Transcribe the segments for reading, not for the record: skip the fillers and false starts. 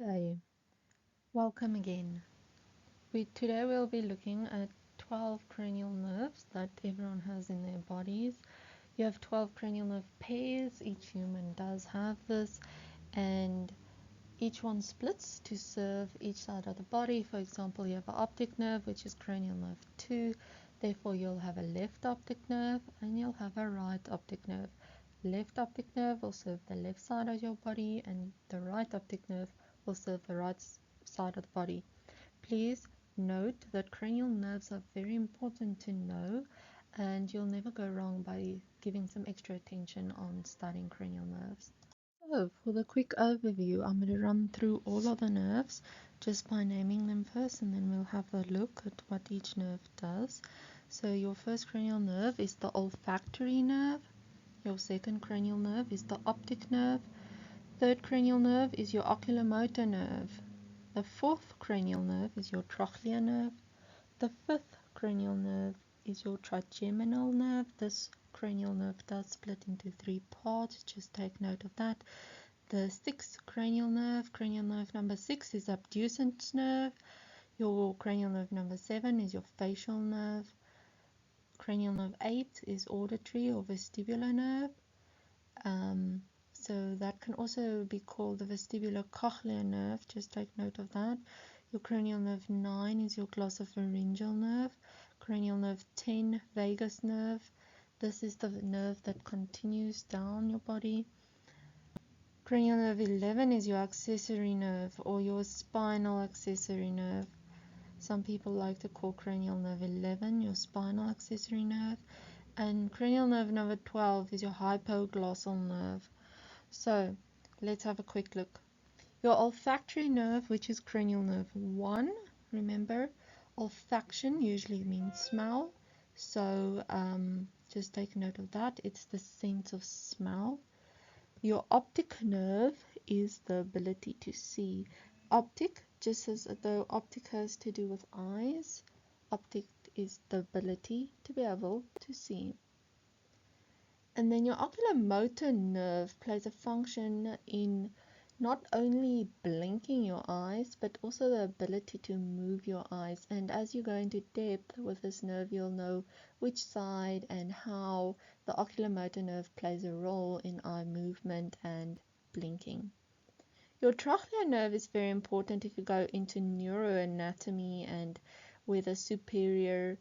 Day. Welcome again. Today we'll be looking at 12 cranial nerves that everyone has in their bodies. You have 12 cranial nerve pairs, each human does have this, and each one splits to serve each side of the body. For example, you have an optic nerve, which is cranial nerve 2, therefore you'll have a left optic nerve and you'll have a right optic nerve. Left optic nerve will serve the left side of your body, and the right optic nerve will serve the right side of the body. Please note that cranial nerves are very important to know, and you'll never go wrong by giving some extra attention on studying cranial nerves. So, for the quick overview, I'm going to run through all of the nerves just by naming them first, and then we'll have a look at what each nerve does. So, your first cranial nerve is the olfactory nerve. Your second cranial nerve is the optic nerve. Third cranial nerve is your oculomotor nerve. The fourth cranial nerve is your trochlear nerve. The fifth cranial nerve is your trigeminal nerve. This cranial nerve does split into 3 parts, just take note of that. The sixth cranial nerve number 6 is abducens nerve. Your cranial nerve number 7 is your facial nerve. Cranial nerve 8 is auditory or vestibular nerve. So that can also be called the vestibulocochlear nerve, just take note of that. Your cranial nerve 9 is your glossopharyngeal nerve. Cranial nerve 10, vagus nerve. This is the nerve that continues down your body. Cranial nerve 11 is your accessory nerve or your spinal accessory nerve. Some people like to call cranial nerve 11 your spinal accessory nerve. And cranial nerve number 12 is your hypoglossal nerve. So, let's have a quick look. Your olfactory nerve, which is cranial nerve 1, remember, olfaction usually means smell, so just take note of that. It's the sense of smell. Your optic nerve is the ability to see. Optic, just as though optic has to do with eyes, optic is the ability to be able to see. And then your oculomotor nerve plays a function in not only blinking your eyes, but also the ability to move your eyes. And as you go into depth with this nerve, you'll know which side and how the oculomotor nerve plays a role in eye movement and blinking. Your trochlear nerve is very important if you go into neuroanatomy and where the superior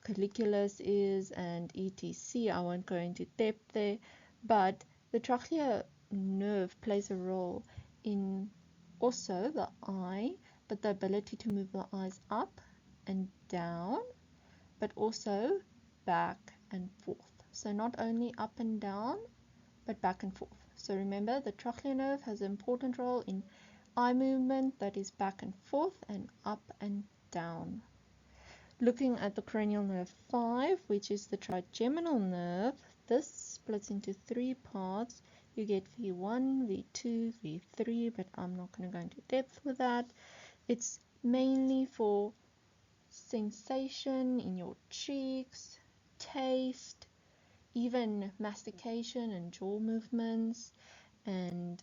colliculus is and etc. I won't go into depth there, but the trochlear nerve plays a role in also the eye, but the ability to move the eyes up and down, but also back and forth. So not only up and down, but back and forth. So remember, the trochlear nerve has an important role in eye movement that is back and forth and up and down. Looking at the cranial nerve 5, which is the trigeminal nerve, this splits into 3 parts. You get V1, V2, V3, but I'm not going to go into depth with that. It's mainly for sensation in your cheeks, taste, even mastication and jaw movements, and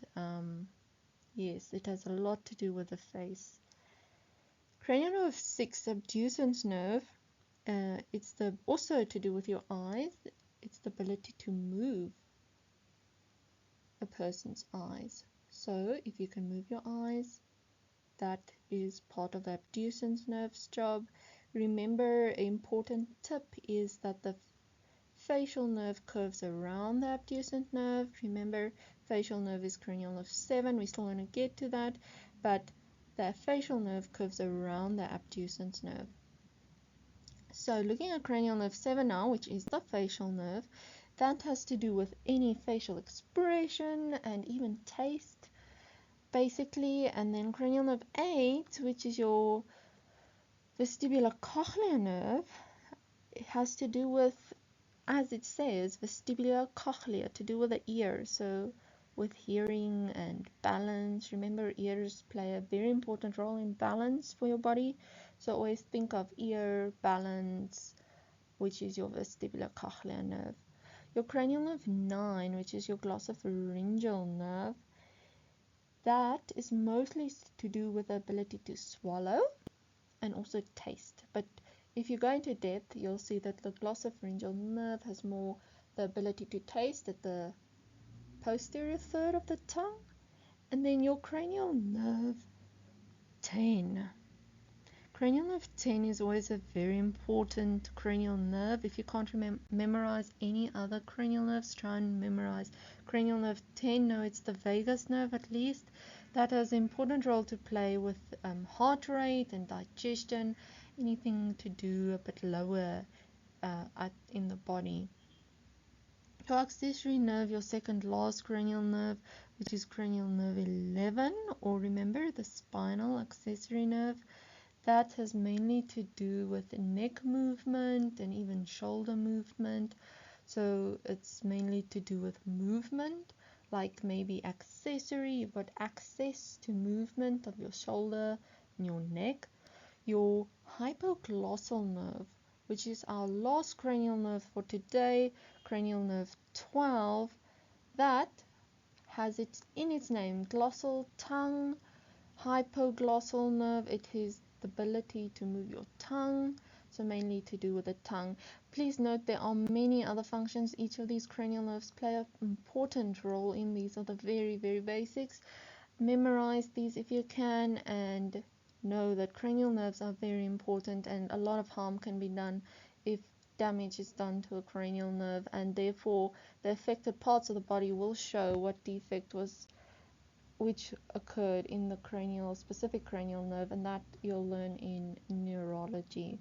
yes, it has a lot to do with the face. Cranial nerve 6, abducens nerve, it's also to do with your eyes. It's the ability to move a person's eyes. So if you can move your eyes, that is part of the abducens nerve's job. Remember, an important tip is that the facial nerve curves around the abducens nerve. Remember, facial nerve is cranial nerve 7. We still want to get to that, but the facial nerve curves around the abducens nerve. So looking at cranial nerve 7 now, which is the facial nerve, that has to do with any facial expression and even taste, basically. And then cranial nerve 8, which is your vestibulocochlear nerve, it has to do with, as it says, vestibulocochlear, to do with the ear, so with hearing and balance. Remember, ears play a very important role in balance for your body, so always think of ear, balance, which is your vestibulocochlear nerve. Your cranial nerve 9, which is your glossopharyngeal nerve, That is mostly to do with the ability to swallow and also taste. But if you go into depth, you'll see that the glossopharyngeal nerve has more the ability to taste at the posterior third of the tongue. And then your cranial nerve 10. Cranial nerve 10 is always a very important cranial nerve. If you can't memorize any other cranial nerves, try and memorize cranial nerve 10. No, it's the vagus nerve at least. That has an important role to play with heart rate and digestion, anything to do a bit lower in the body. Your accessory nerve, your second last cranial nerve, which is cranial nerve 11, or remember the spinal accessory nerve, that has mainly to do with neck movement and even shoulder movement. So it's mainly to do with movement, like maybe accessory, you've got access to movement of your shoulder and your neck. Your hypoglossal nerve, which is our last cranial nerve for today, cranial nerve 12, that has it in its name, glossal tongue, hypoglossal nerve. It is the ability to move your tongue, so mainly to do with the tongue. Please note there are many other functions. Each of these cranial nerves play an important role in these are the very, very basics. Memorize these if you can, and know that cranial nerves are very important, and a lot of harm can be done if damage is done to a cranial nerve, and therefore the affected parts of the body will show what defect was which occurred in the specific cranial nerve, and that you'll learn in neurology.